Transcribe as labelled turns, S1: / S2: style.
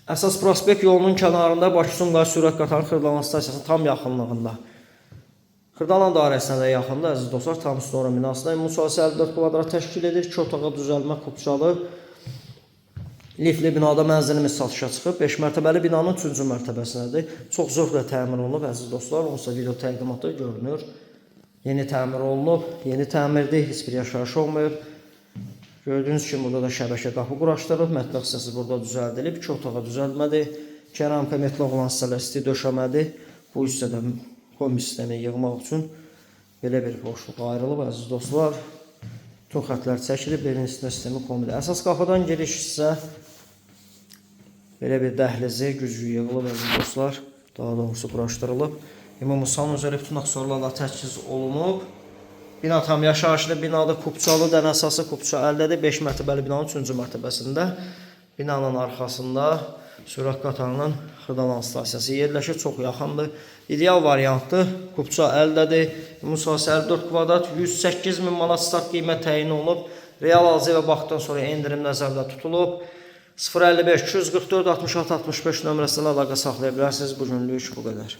S1: Əsas prospekt yolunun kənarında Bakı-Sumqayıt sürət qatarı Xırdalan stansiyasının tam yaxınlığında. Xırdalan dairəsinə də yaxında əziz dostlar, tam sonra binasında müsahisə 54 kvadrat təşkil edir. 2 otağa düzəlmə kupçalı lifli binada mənzilimiz satışa çıxıb. 5 mərtəbəli binanın 3-cü mərtəbəsindədir. Çox zövqlə təmir olunub əziz dostlar. Onsa video təqdimatda görünür. Yeni təmir olunub, yeni təmirdir, heç bir yaşayış olmayıb. Gördüyünüz kimi burada da şəbəkə qapı quraşdırılıb. Mətbəx hissəsi burada düzəldilib. 2 otağa düzəlmədir. Keramika metal olan hissələr isti döşəmədir. Bu hissədə kombi sistemi yığmaq üçün belə bir boşluq ayrılıb əziz dostlar. Bütün xətlər çəkilib, evin üstünə sistemi kombidir. Əsas qapıdan giriş isə belə bir dəhlizi güclü yığılıb əziz dostlar. Daha doğrusu quraşdırılıb. İmam Musanın üzəri bütün aksesuarlarla təchiz olunub. Bina tam yaşayışlı binadır, kupçalı ən əsası kupça əldədir. 5 mərtəbəli binanın 3-cü mərtəbəsində. Binanın arxasında sürət qatarının Xırdalan stansiyası yerləşir, çox yaxındır. İdeal variantdır, kupça əldədir. Müsahisə 54 kvadrat, 108 min manat start qiymət təyin olunub. Real alıcı və baxdıqdan sonra endirim nəzərdə tutulub. 055 244 66 65 nömrəsilə əlaqə saxlaya bilərsiniz. Bu günlük bu qədər.